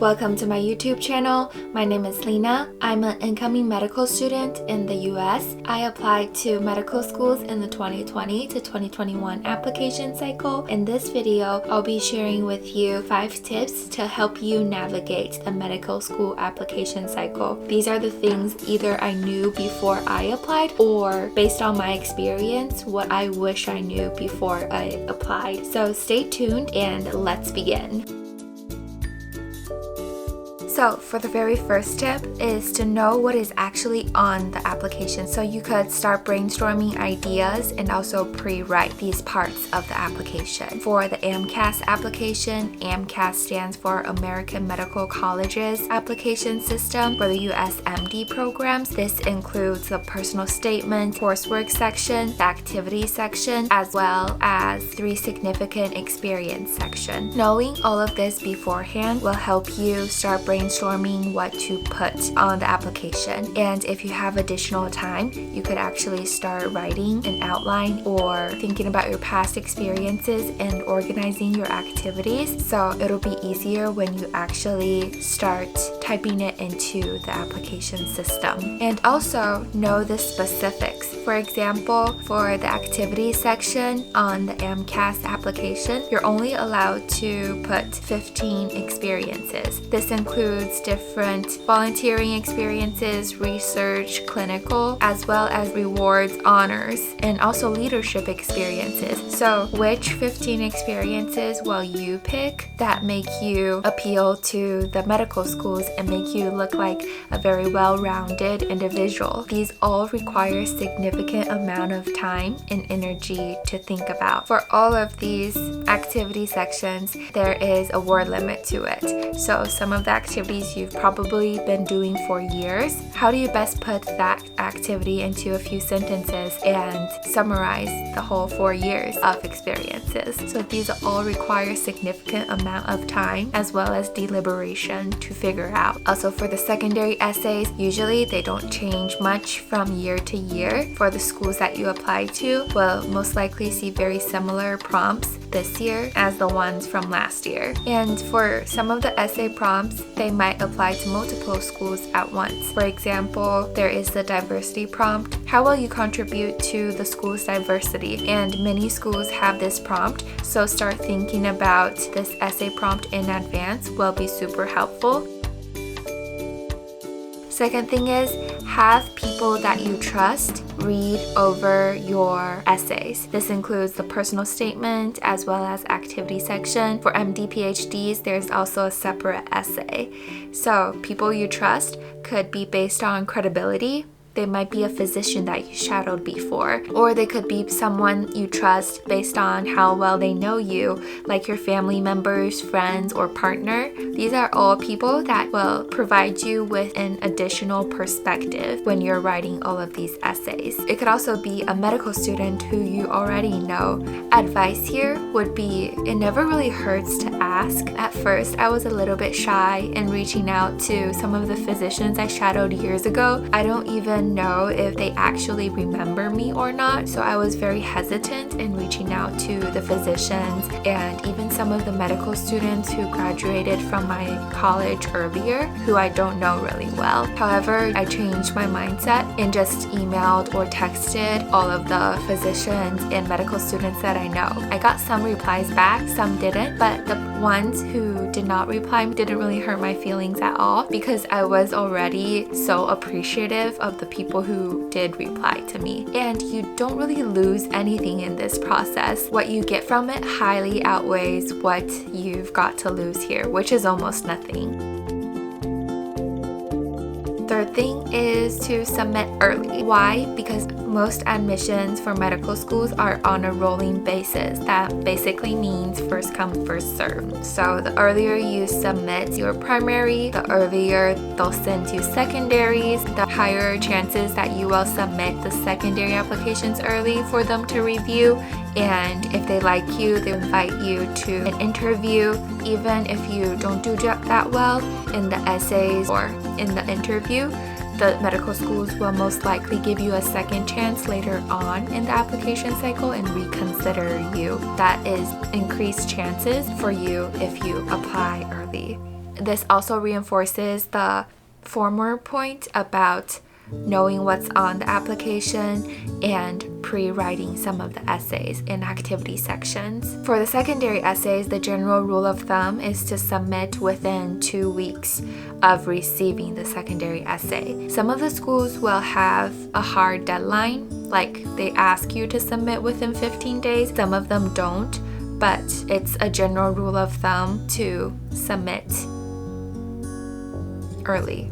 Welcome to my YouTube channel. My name is Lena. I'm an incoming medical student in the US. I applied to medical schools in the 2020 to 2021 application cycle. In this video, I'll be sharing with you 5 tips to help you navigate the medical school application cycle. These are the things either I knew before I applied or based on my experience, what I wish I knew before I applied. So stay tuned and let's begin. So for the very first tip is to know what is actually on the application. So you could start brainstorming ideas and also pre-write these parts of the application. For the AMCAS application, AMCAS stands for American Medical Colleges application system. For the USMD programs, this includes the personal statement, coursework section, the activity section, as well as 3 significant experience section. Knowing all of this beforehand will help you start brainstorming what to put on the application. And if you have additional time, you could actually start writing an outline or thinking about your past experiences and organizing your activities, so it'll be easier when you actually start typing it into the application system. And also know the specifics. For example, for the activity section on the AMCAS application, you're only allowed to put 15 experiences. This includes different volunteering experiences, research, clinical, as well as rewards, honors, and also leadership experiences. So which 15 experiences will you pick that make you appeal to the medical schools and make you look like a very well-rounded individual? These all require significant amount of time and energy to think about. For all of these activity sections, there is a word limit to it. So some of the activities you've probably been doing for years, how do you best put that activity into a few sentences and summarize the whole 4 years of experiences? So these all require significant amount of time as well as deliberation to figure out. Also for the secondary essays, usually they don't change much from year to year. For the schools that you apply to, will most likely see very similar prompts this year as the ones from last year. And for some of the essay prompts, they might apply to multiple schools at once. For example, there is the diversity prompt. How will you contribute to the school's diversity? And many schools have this prompt, so start thinking about this essay prompt in advance will be super helpful. Second thing is, have people that you trust read over your essays. This includes the personal statement as well as activity section. For MD PhDs, there's also a separate essay. So people you trust could be based on credibility. They might be a physician that you shadowed before, or they could be someone you trust based on how well they know you, like your family members, friends, or partner. These are all people that will provide you with an additional perspective when you're writing all of these essays. It could also be a medical student who you already know. Advice here would be, it never really hurts to ask. At first, I was a little bit shy in reaching out to some of the physicians I shadowed years ago. I don't even know if they actually remember me or not, so I was very hesitant in reaching out to the physicians and even some of the medical students who graduated from my college earlier who I don't know really well. However, I changed my mindset and just emailed or texted all of the physicians and medical students that I know. I got some replies back, some didn't, but the ones who did not reply didn't really hurt my feelings at all because I was already so appreciative of the people who did reply to me. And you don't really lose anything in this process. What you get from it highly outweighs what you've got to lose here, which is almost nothing. Third thing is to submit early. Why? Because most admissions for medical schools are on a rolling basis. That basically means first come, first serve. So the earlier you submit your primary, the earlier they'll send you secondaries, the higher chances that you will submit the secondary applications early for them to review. And if they like you, they invite you to an interview. Even if you don't do that well in the essays or in the interview, the medical schools will most likely give you a second chance later on in the application cycle and reconsider you. That is increased chances for you if you apply early. This also reinforces the former point about knowing what's on the application and pre-writing some of the essays in activity sections. For the secondary essays, the general rule of thumb is to submit within 2 weeks of receiving the secondary essay. Some of the schools will have a hard deadline, like they ask you to submit within 15 days. Some of them don't, but it's a general rule of thumb to submit early.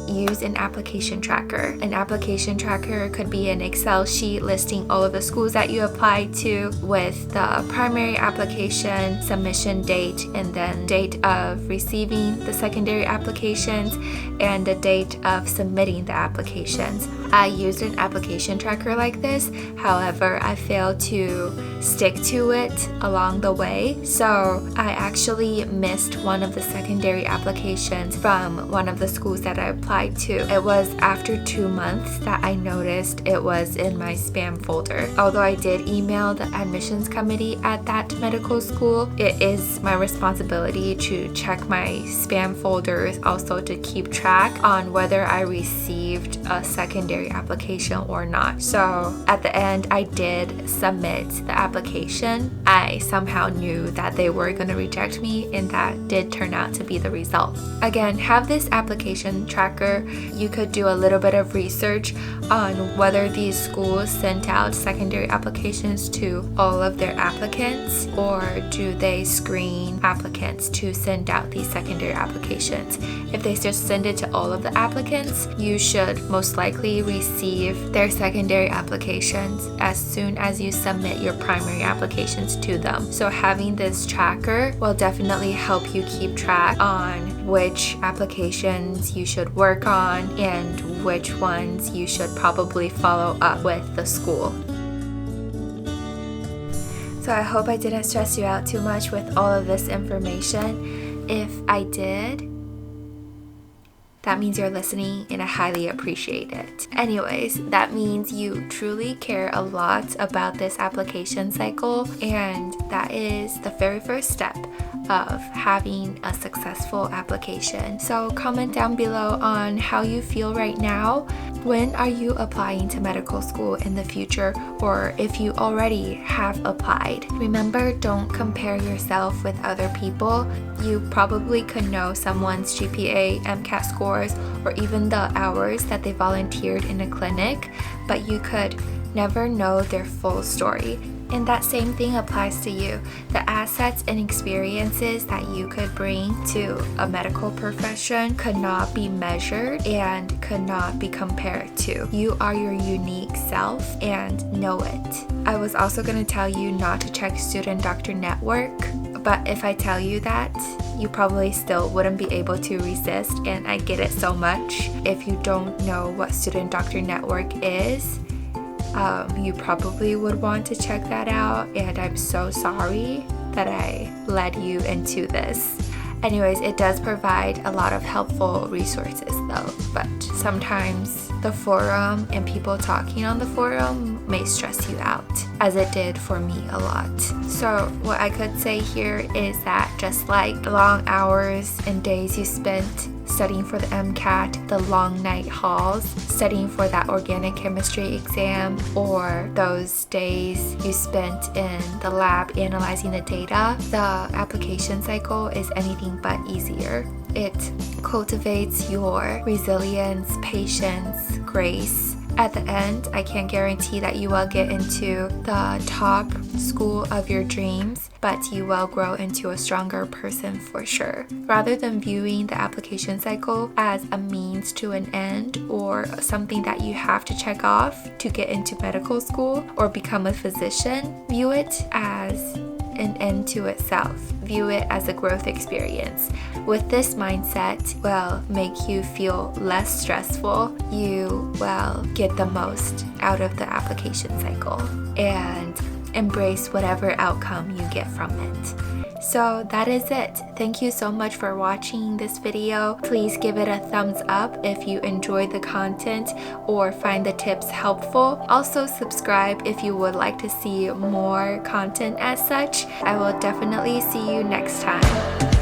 Use an application tracker. An application tracker could be an Excel sheet listing all of the schools that you applied to with the primary application, submission date, and then date of receiving the secondary applications and the date of submitting the applications. I used an application tracker like this, however, I failed to stick to it along the way, so I actually missed one of the secondary applications from one of the schools that I applied to. It was after 2 months that I noticed it was in my spam folder. Although I did email the admissions committee at that medical school, it is my responsibility to check my spam folders, also to keep track on whether I received a secondary application or not. So at the end, I did submit the application. I somehow knew that they were going to reject me, and that did turn out to be the result. Again, have this application tracker. You could do a little bit of research on whether these schools sent out secondary applications to all of their applicants, or do they screen applicants to send out these secondary applications. If they just send it to all of the applicants, you should most likely receive their secondary applications as soon as you submit your primary applications to them. So having this tracker will definitely help you keep track on which applications you should work on and which ones you should probably follow up with the school. So I hope I didn't stress you out too much with all of this information. If I did, that means you're listening and I highly appreciate it. Anyways, that means you truly care a lot about this application cycle, and that is the very first step of having a successful application. So comment down below on how you feel right now. When are you applying to medical school in the future, or if you already have applied? Remember, don't compare yourself with other people. You probably could know someone's GPA, MCAT scores, or even the hours that they volunteered in a clinic, but you could never know their full story. And that same thing applies to you. The assets and experiences that you could bring to a medical profession could not be measured and could not be compared to. You are your unique self, and know it. I was also going to tell you not to check Student Doctor Network, but if I tell you that, you probably still wouldn't be able to resist, and I get it so much. If you don't know what Student Doctor Network is, you probably would want to check that out, and I'm so sorry that I led you into this. Anyways, it does provide a lot of helpful resources though, but sometimes the forum and people talking on the forum may stress you out, as it did for me a lot. So what I could say here is that just like the long hours and days you spent studying for the MCAT, the long night hauls, studying for that organic chemistry exam, or those days you spent in the lab analyzing the data, the application cycle is anything but easier. It cultivates your resilience, patience, grace. At the end, I can't guarantee that you will get into the top school of your dreams, but you will grow into a stronger person for sure. Rather than viewing the application cycle as a means to an end or something that you have to check off to get into medical school or become a physician, view it as an end to itself. View it as a growth experience. With this mindset will make you feel less stressful. You will get the most out of the application cycle and embrace whatever outcome you get from it. So that is it. Thank you so much for watching this video. Please give it a thumbs up if you enjoyed the content or find the tips helpful. Also subscribe if you would like to see more content as such. I will definitely see you next time.